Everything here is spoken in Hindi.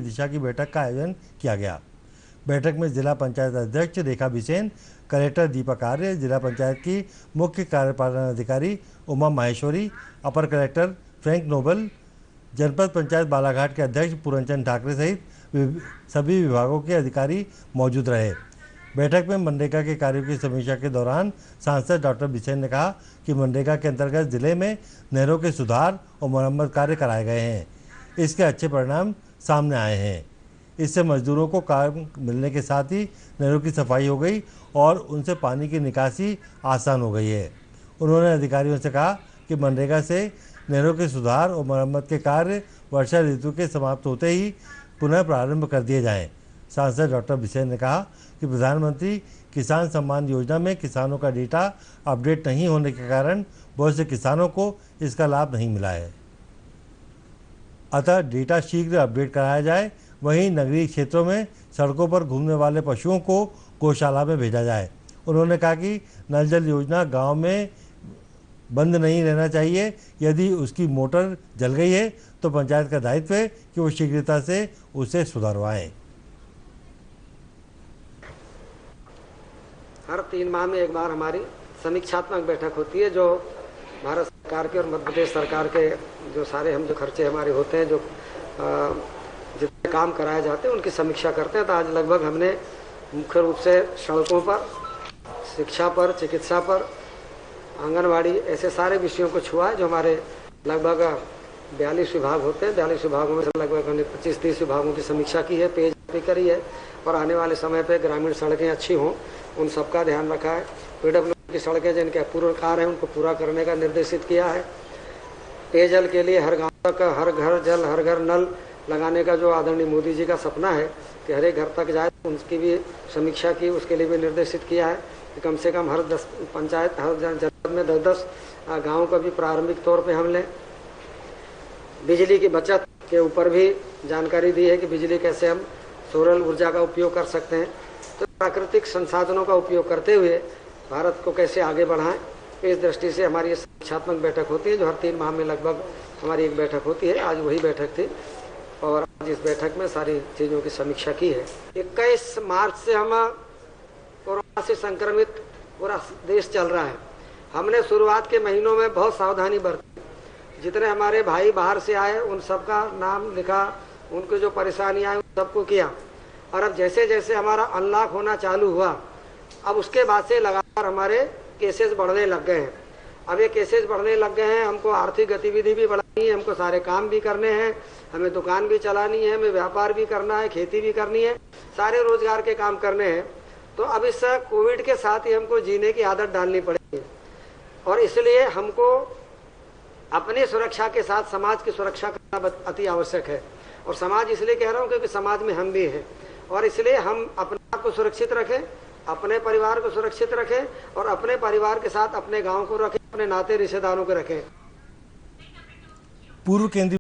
दिशा की बैठक का आयोजन किया गया। बैठक में जिला पंचायत अध्यक्ष रेखा बिसेन, कलेक्टर दीपक आर्य, जिला पंचायत की मुख्य कार्यपालन अधिकारी उमा माहेश्वरी, अपर कलेक्टर फ्रैंक नोबल, जनपद पंचायत बालाघाट के अध्यक्ष पूरनचंद ठाकरे सहित सभी विभागों के अधिकारी मौजूद रहे। बैठक में मनरेगा के कार्यों की समीक्षा के दौरान सांसद डॉक्टर बिसेन ने कहा कि मनरेगा के अंतर्गत जिले में नहरों के सुधार और मरम्मत कार्य कराए गए हैं। इसके अच्छे परिणाम सामने आए हैं। इससे मजदूरों को काम मिलने के साथ ही नहरों की सफाई हो गई और उनसे पानी की निकासी आसान हो गई है। उन्होंने अधिकारियों से कहा कि मनरेगा से नहरों के सुधार और मरम्मत के कार्य वर्षा ऋतु के समाप्त होते ही पुनः प्रारंभ कर दिए जाएं। सांसद डॉक्टर बिसेन ने कहा कि प्रधानमंत्री किसान सम्मान योजना में किसानों का डेटा अपडेट नहीं होने के कारण बहुत से किसानों को इसका लाभ नहीं मिला है। अतः डेटा शीघ्र अपडेट कराया जाए। वहीं नगरीय क्षेत्रों में सड़कों पर घूमने वाले पशुओं को गौशाला में भेजा जाए। उन्होंने कहा कि नल जल योजना गांव में बंद नहीं रहना चाहिए। यदि उसकी मोटर जल गई है तो पंचायत का दायित्व है कि वो शीघ्रता से उसे सुधरवाएं। हर 3 माह में एक बार हमारी समीक्षात्मक बैठक होती है, जो भारत सरकार के और मध्य प्रदेश सरकार के जो सारे जो खर्चे हमारे होते हैं, जो जितने काम कराए जाते हैं उनकी समीक्षा करते हैं। तो आज लगभग हमने मुख्य रूप से सड़कों पर, शिक्षा पर, चिकित्सा पर, आंगनवाड़ी, ऐसे सारे विषयों को छुआ है। जो हमारे लगभग 42 विभाग होते हैं, 42 विभागों में से लगभग हमने 25-30 विभागों की समीक्षा की है, पेयजल भी करी है और आने वाले समय पे ग्रामीण सड़कें अच्छी हों उन सबका ध्यान रखा है। पीडब्ल्यूडी की सड़कें जिनके अपूर्ण कार्य हैं उनको पूरा करने का निर्देशित किया है। पेयजल के लिए हर गाँव तक हर घर जल, हर घर नल लगाने का जो आदरणीय मोदी जी का सपना है कि हर एक घर तक जाए, उनकी भी समीक्षा की, उसके लिए भी निर्देशित किया है कि कम से कम हर 10 पंचायत, हर जनपद में 10-10 गाँव का भी प्रारंभिक तौर पे हम लें। बिजली की बचत के ऊपर भी जानकारी दी है कि बिजली कैसे हम सौर ऊर्जा का उपयोग कर सकते हैं। तो प्राकृतिक संसाधनों का उपयोग करते हुए भारत को कैसे आगे बढ़ाएं, इस दृष्टि से हमारी समीक्षात्मक बैठक होती है, जो हर 3 माह में लगभग हमारी एक बैठक होती है। आज वही बैठक थी और आज इस बैठक में सारी चीज़ों की समीक्षा की है। 21 मार्च से हम कोरोना से संक्रमित पूरा देश चल रहा है। हमने शुरुआत के महीनों में बहुत सावधानी बरती। जितने हमारे भाई बाहर से आए उन सबका नाम लिखा, उनको जो परेशानी आई उन सबको किया। और अब जैसे जैसे हमारा अनलॉक होना चालू हुआ, अब उसके बाद से लगातार हमारे केसेस बढ़ने लग गए हैं। अब ये केसेस बढ़ने लग गए हैं, हमको आर्थिक गतिविधि भी बढ़ानी है, हमको सारे काम भी करने हैं, हमें दुकान भी चलानी है, हमें व्यापार भी करना है, खेती भी करनी है, सारे रोजगार के काम करने हैं। तो अब इस कोविड के साथ ही हमको जीने की आदत डालनी पड़ेगी और इसलिए हमको अपनी सुरक्षा के साथ समाज की सुरक्षा करना अति आवश्यक है। और समाज इसलिए कह रहा हूँ क्योंकि समाज में हम भी हैं और इसलिए हम अपने आप को सुरक्षित रखें, अपने परिवार को सुरक्षित रखें और अपने परिवार के साथ अपने गांव को रखें, अपने नाते रिश्तेदारों को रखें। पूर्व केंद्रीय